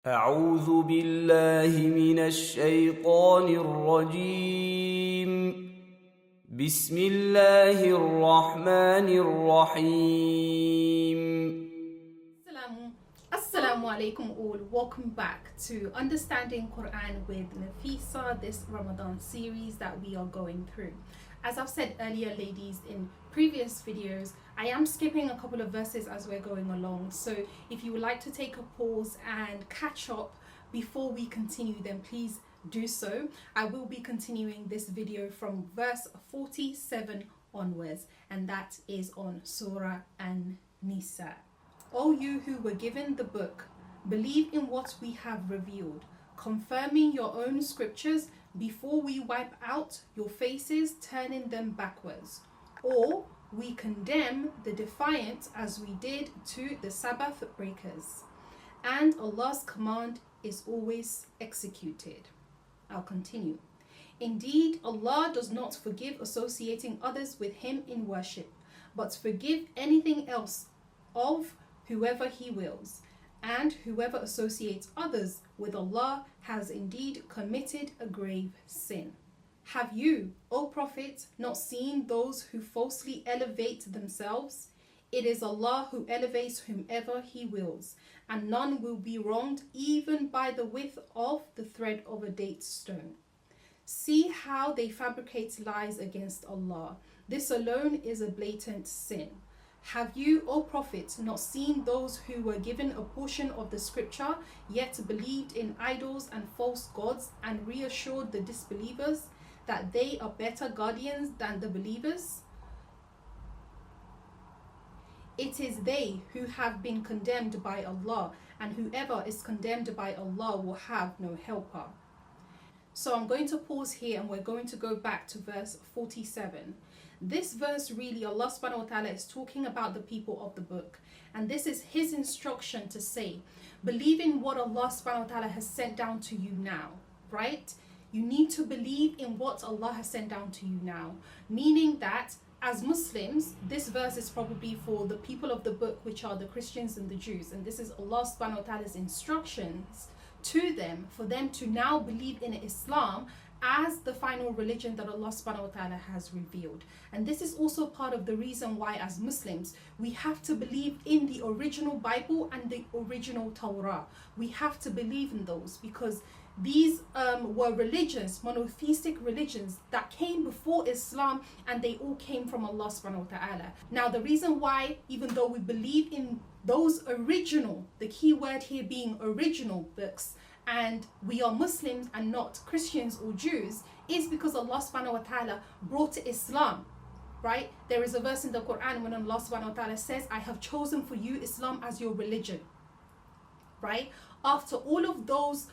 أعوذ بالله من الشيطان الرجيم بسم الله الرحمن الرحيم Assalamu alaikum all. Welcome back to Understanding Quran with Nafisa, this Ramadan series that we are going through. As I've said earlier, ladies, in previous videos, I am skipping a couple of verses as we're going along. So if you would like to take a pause and catch up before we continue, then please do so. I will be continuing this video from verse 47 onwards, and that is on Surah An-Nisa. O you who were given the book, believe in what we have revealed, confirming your own scriptures before we wipe out your faces, turning them backwards. Or we condemn the defiant as we did to the Sabbath breakers. And Allah's command is always executed. I'll continue. Indeed, Allah does not forgive associating others with Him in worship, but forgive anything else of whoever He wills, and whoever associates others with Allah has indeed committed a grave sin. Have you, O Prophet, not seen those who falsely elevate themselves? It is Allah who elevates whomever He wills, and none will be wronged even by the width of the thread of a date stone. See how they fabricate lies against Allah. This alone is a blatant sin. Have you, O Prophet, not seen those who were given a portion of the scripture, yet believed in idols and false gods, and reassured the disbelievers that they are better guardians than the believers? It is they who have been condemned by Allah, and whoever is condemned by Allah will have no helper. So I'm going to pause here and we're going to go back to verse 47. This verse really, Allah subhanahu wa ta'ala is talking about the people of the book, and this is His instruction to say, believe in what Allah subhanahu wa ta'ala has sent down to you now, right? You need to believe in what Allah has sent down to you now, meaning that as Muslims, this verse is probably for the people of the book, which are the Christians and the Jews, and this is Allah subhanahu wa ta'ala's instructions to them, for them to now believe in Islam as the final religion that Allah subhanahu wa ta'ala has revealed. And this is also part of the reason why as Muslims we have to believe in the original Bible and the original Torah. We have to believe in those because these were religions, monotheistic religions that came before Islam, and they all came from Allah subhanahu wa ta'ala. Now the reason why, even though we believe in those original, the key word here being original books, and we are Muslims and not Christians or Jews, is because Allah subhanahu wa ta'ala brought Islam, right? There is a verse in the Quran when Allah subhanahu wa ta'ala says, I have chosen for you Islam as your religion, right? After all of those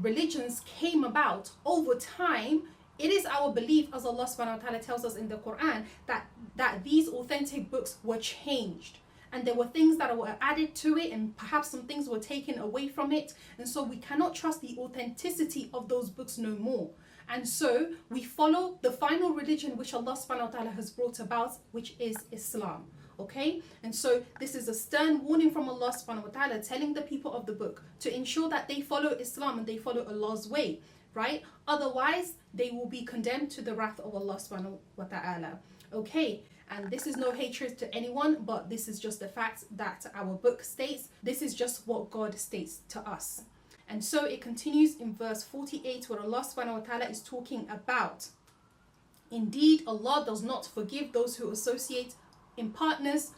religions came about over time, it is our belief, as Allah subhanahu wa ta'ala tells us in the Quran, that these authentic books were changed. And there were things that were added to it, and perhaps some things were taken away from it. And so we cannot trust the authenticity of those books no more. And so we follow the final religion which Allah subhanahu wa ta'ala has brought about, which is Islam. Okay? And so this is a stern warning from Allah subhanahu wa ta'ala telling the people of the book to ensure that they follow Islam and they follow Allah's way. Right? Otherwise, they will be condemned to the wrath of Allah subhanahu wa ta'ala. Okay? And this is no hatred to anyone, but this is just the fact that our book states. This is just what God states to us. And so it continues in verse 48, where Allah subhanahu wa ta'ala is talking about, indeed, Allah does not forgive those who associate in partners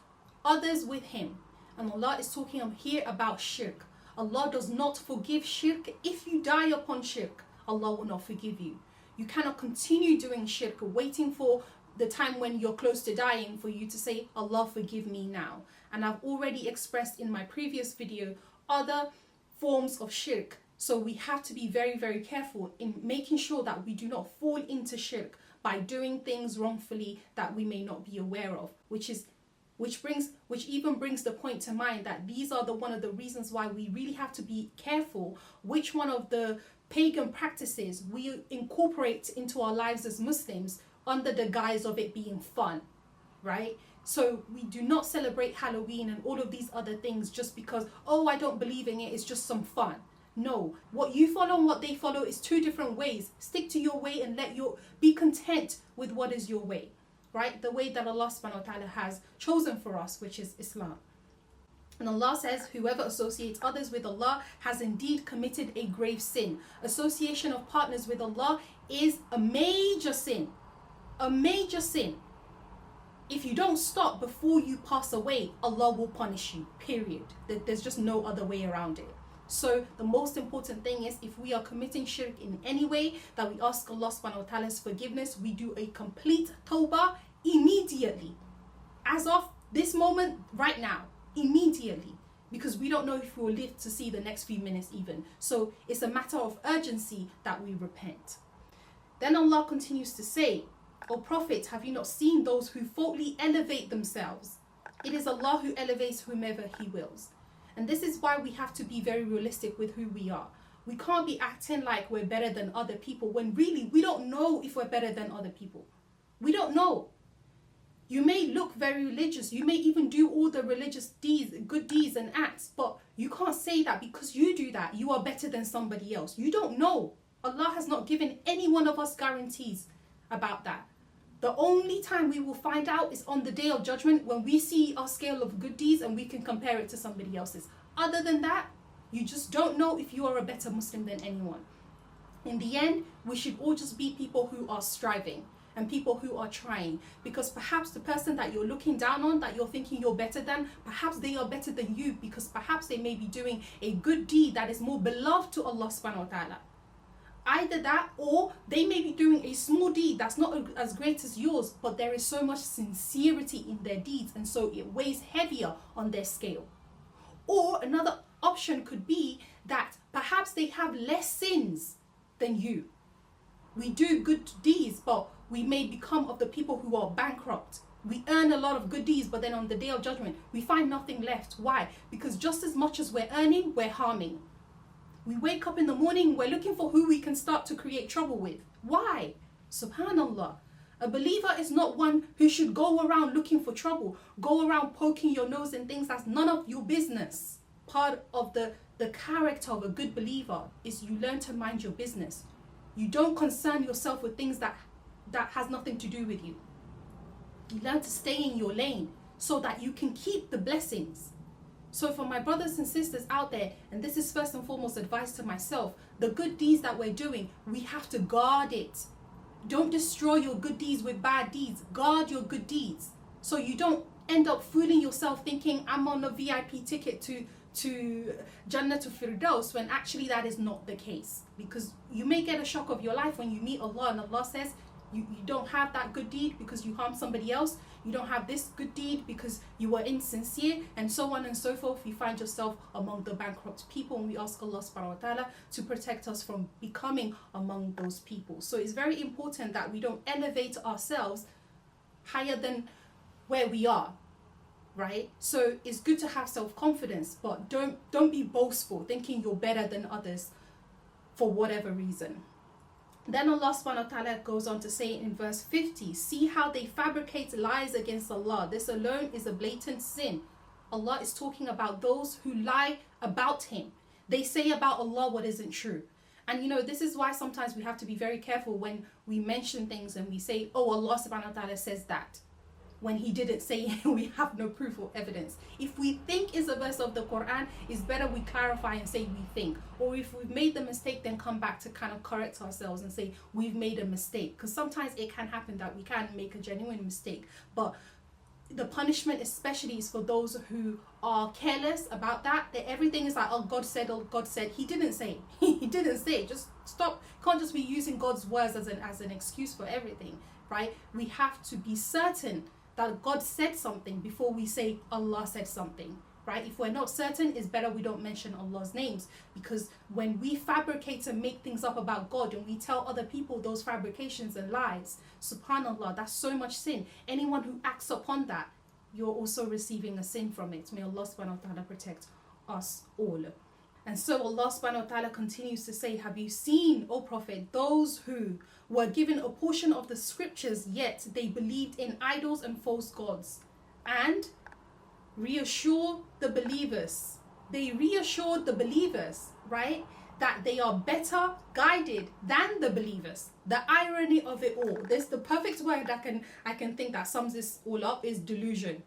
others with Him. And Allah is talking here about shirk. Allah does not forgive shirk. If you die upon shirk, Allah will not forgive you. You cannot continue doing shirk, waiting for the time when you're close to dying for you to say, Allah forgive me now. And I've already expressed in my previous video other forms of shirk. So we have to be very, very careful in making sure that we do not fall into shirk by doing things wrongfully that we may not be aware of, which even brings the point to mind that these are one of the reasons why we really have to be careful which one of the pagan practices we incorporate into our lives as Muslims under the guise of it being fun, right? So we do not celebrate Halloween and all of these other things just because, oh, I don't believe in it, it's just some fun. No, what you follow and what they follow is two different ways. Stick to your way and be content with what is your way, right? The way that Allah subhanahu wa ta'ala has chosen for us, which is Islam. And Allah says, whoever associates others with Allah has indeed committed a grave sin. Association of partners with Allah is a major sin. A major sin. If you don't stop before you pass away, Allah will punish you, period. There's just no other way around it. So the most important thing is, if we are committing shirk in any way, that we ask Allah subhanahu wa ta'ala's forgiveness. We do a complete tawbah immediately. As of this moment, right now, immediately. Because we don't know if we will live to see the next few minutes even. So it's a matter of urgency that we repent. Then Allah continues to say, O Prophet, have you not seen those who faultily elevate themselves? It is Allah who elevates whomever He wills. And this is why we have to be very realistic with who we are. We can't be acting like we're better than other people when really we don't know if we're better than other people. We don't know. You may look very religious. You may even do all the religious deeds, good deeds and acts, but you can't say that because you do that, you are better than somebody else. You don't know. Allah has not given any one of us guarantees about that. The only time we will find out is on the day of judgment, when we see our scale of good deeds and we can compare it to somebody else's. Other than that, you just don't know if you are a better Muslim than anyone. In the end, we should all just be people who are striving and people who are trying, because perhaps the person that you're looking down on, that you're thinking you're better than, perhaps they are better than you, because perhaps they may be doing a good deed that is more beloved to Allah subhanahu wa ta'ala. Either that, or they may be doing a small deed that's not as great as yours, but there is so much sincerity in their deeds, and so it weighs heavier on their scale. Or another option could be that perhaps they have less sins than you. We do good deeds, but we may become of the people who are bankrupt. We earn a lot of good deeds, but then on the day of judgment, we find nothing left. Why? Because just as much as we're earning, we're harming. We wake up in the morning, we're looking for who we can start to create trouble with. Why? Subhanallah. A believer is not one who should go around looking for trouble, go around poking your nose in things that's none of your business. Part of the character of a good believer is you learn to mind your business. You don't concern yourself with things that has nothing to do with you. You learn to stay in your lane so that you can keep the blessings. So for my brothers and sisters out there, and this is first and foremost advice to myself, the good deeds that we're doing, we have to guard it. Don't destroy your good deeds with bad deeds. Guard your good deeds, so you don't end up fooling yourself thinking I'm on a VIP ticket to Jannatul Firdaus, when actually that is not the case. Because you may get a shock of your life when you meet Allah, and Allah says you don't have that good deed because you harmed somebody else. You don't have this good deed because you were insincere, and so on and so forth. You find yourself among the bankrupt people, and we ask Allah subhanahu wa ta'ala to protect us from becoming among those people. So it's very important that we don't elevate ourselves higher than where we are, right? So it's good to have self-confidence, but don't be boastful, thinking you're better than others for whatever reason. Then Allah subhanahu wa ta'ala goes on to say in verse 50, see how they fabricate lies against Allah. This alone is a blatant sin. Allah is talking about those who lie about Him. They say about Allah what isn't true. And this is why sometimes we have to be very careful when we mention things and we say, oh, Allah subhanahu wa ta'ala says that, when He didn't say it. We have no proof or evidence. If we think it's a verse of the Quran, it's better we clarify and say we think. Or if we've made the mistake, then come back to kind of correct ourselves and say we've made a mistake. Because sometimes it can happen that we can make a genuine mistake. But the punishment especially is for those who are careless about that. That everything is like, oh, God said, oh, God said. He didn't say. He didn't say. Just stop. Can't just be using God's words as an excuse for everything, right? We have to be certain that God said something before we say Allah said something, right? If we're not certain, it's better we don't mention Allah's names, because when we fabricate and make things up about God and we tell other people those fabrications and lies, subhanallah, that's so much sin. Anyone who acts upon that, you're also receiving a sin from it. May Allah subhanahu wa ta'ala protect us all. And so Allah subhanahu wa ta'ala continues to say, have you seen, O Prophet, those who were given a portion of the scriptures, yet they believed in idols and false gods? And reassure the believers. They reassured the believers, right? that they are better guided than the believers. The irony of it all. There's the perfect word I can think that sums this all up is delusion.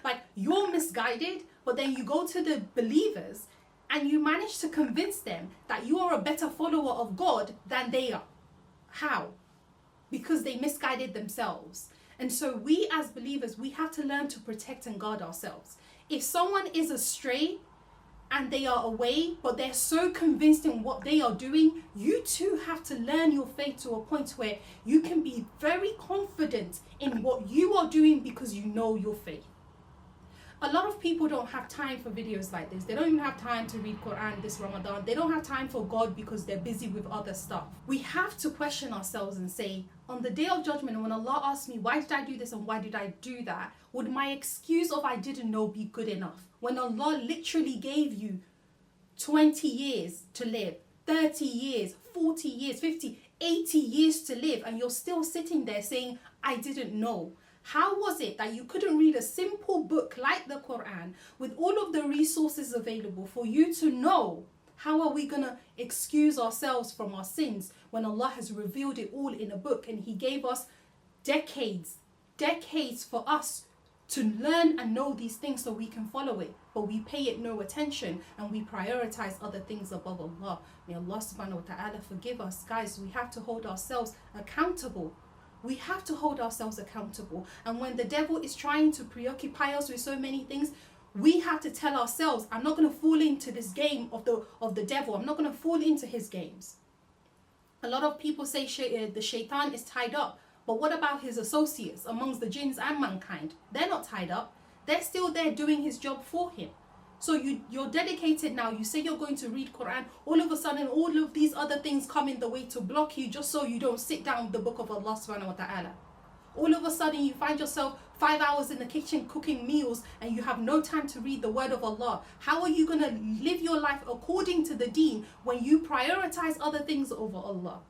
Like, you're misguided, but then you go to the believers and you manage to convince them that you are a better follower of God than they are. How? Because they misguided themselves. And so we as believers, we have to learn to protect and guard ourselves. If someone is astray and they are away, but they're so convinced in what they are doing, you too have to learn your faith to a point where you can be very confident in what you are doing because you know your faith. A lot of people don't have time for videos like this. They don't even have time to read Quran this Ramadan. They don't have time for God because they're busy with other stuff. We have to question ourselves and say, on the day of judgment, when Allah asks me, why did I do this and why did I do that? Would my excuse of I didn't know be good enough? When Allah literally gave you 20 years to live, 30 years, 40 years, 50, 80 years to live, and you're still sitting there saying, I didn't know. How was it that you couldn't read a simple book like the Quran with all of the resources available for you to know? How are we going to excuse ourselves from our sins when Allah has revealed it all in a book and He gave us decades for us to learn and know these things so we can follow it? But we pay it no attention and we prioritize other things above Allah. May Allah subhanahu wa ta'ala forgive us. Guys, we have to hold ourselves accountable. We have to hold ourselves accountable. And when the devil is trying to preoccupy us with so many things, we have to tell ourselves, I'm not going to fall into this game of the devil. I'm not going to fall into his games. A lot of people say the shaitan is tied up. But what about his associates amongst the jinns and mankind? They're not tied up. They're still there doing his job for him. So you're dedicated now. You say you're going to read Quran. All of a sudden, all of these other things come in the way to block you just so you don't sit down with the book of Allah subhanahu wa ta'ala. All of a sudden, you find yourself 5 hours in the kitchen cooking meals and you have no time to read the word of Allah. How are you going to live your life according to the deen when you prioritize other things over Allah?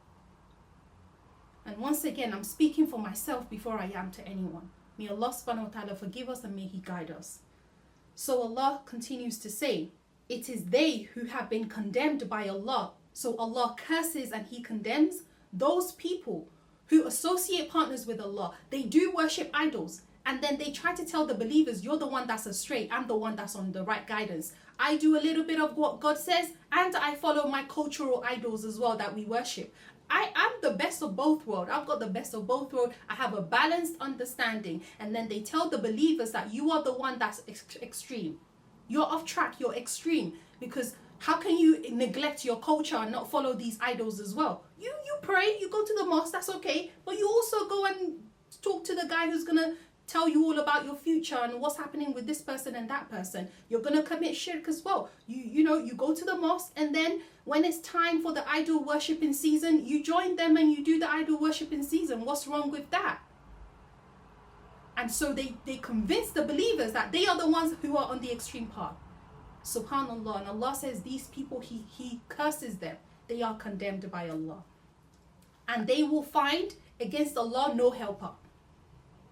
And once again, I'm speaking for myself before I am to anyone. May Allah subhanahu wa ta'ala forgive us and may He guide us. So Allah continues to say, it is they who have been condemned by Allah. So Allah curses and He condemns those people who associate partners with Allah. They do worship idols. And then they try to tell the believers, you're the one that's astray. I'm the one that's on the right guidance. I do a little bit of what God says and I follow my cultural idols as well that we worship. I am the best of both worlds. I've got the best of both worlds. I have a balanced understanding. And then they tell the believers that you are the one that's extreme. You're off track. You're extreme. Because how can you neglect your culture and not follow these idols as well? You pray, you go to the mosque, that's okay. But you also go and talk to the guy who's going to tell you all about your future and what's happening with this person and that person. You're going to commit shirk as well. You go to the mosque, and then when it's time for the idol worshipping season, you join them and you do the idol worshipping season. What's wrong with that? And so they convince the believers that they are the ones who are on the extreme path. Subhanallah. And Allah says these people, He curses them. They are condemned by Allah. And they will find against Allah no helper.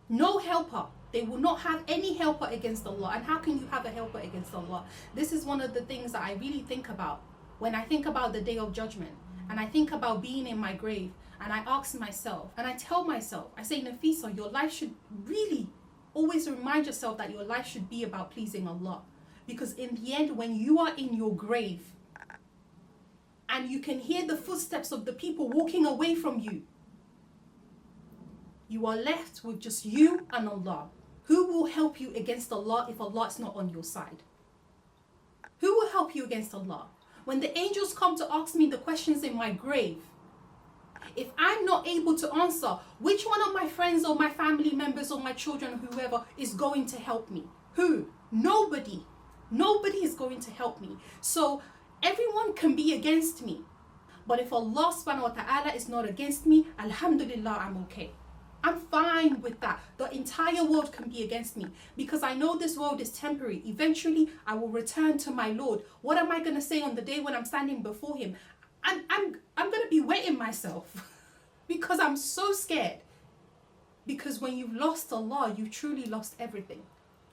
No helper. They will not have any helper against Allah. And how can you have a helper against Allah? This is one of the things that I really think about when I think about the day of judgment. And I think about being in my grave. And I ask myself, and I tell myself, I say, Nafisa, your life should really always remind yourself that your life should be about pleasing Allah. Because in the end, when you are in your grave and you can hear the footsteps of the people walking away from you, you are left with just you and Allah. Who will help you against Allah if Allah is not on your side? Who will help you against Allah? When the angels come to ask me the questions in my grave, if I'm not able to answer, which one of my friends or my family members or my children, whoever, is going to help me? Who? Nobody. Nobody is going to help me. So everyone can be against me. But if Allah subhanahu wa ta'ala is not against me, alhamdulillah, I'm okay. I'm fine with that. The entire world can be against me because I know this world is temporary. Eventually, I will return to my Lord. What am I going to say on the day when I'm standing before Him? I'm going to be wetting myself because I'm so scared. Because when you've lost Allah, you've truly lost everything.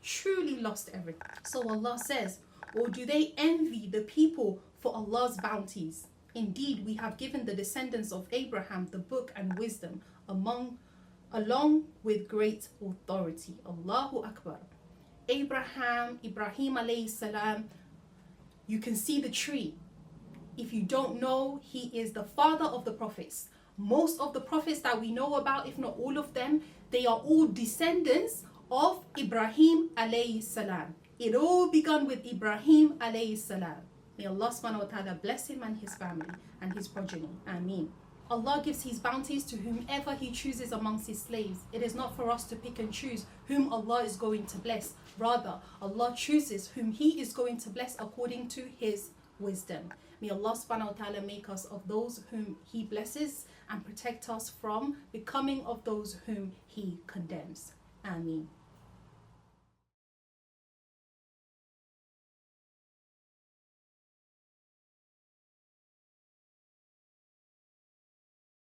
Truly lost everything. So Allah says, or do they envy the people for Allah's bounties. Indeed, we have given the descendants of Abraham the book and wisdom along with great authority. Allahu Akbar. Ibrahim alayhi salam, you can see the tree. If you don't know, he is the father of the prophets. Most of the prophets that we know about, if not all of them, they are all descendants of Ibrahim alayhi salam. It all began with Ibrahim alayhi salam. May Allah subhanahu wa ta'ala bless him and his family and his progeny. Ameen. Allah gives his bounties to whomever he chooses amongst his slaves. It is not for us to pick and choose whom Allah is going to bless. Rather, Allah chooses whom he is going to bless according to his wisdom. May Allah subhanahu wa ta'ala make us of those whom he blesses and protect us from becoming of those whom he condemns. Ameen.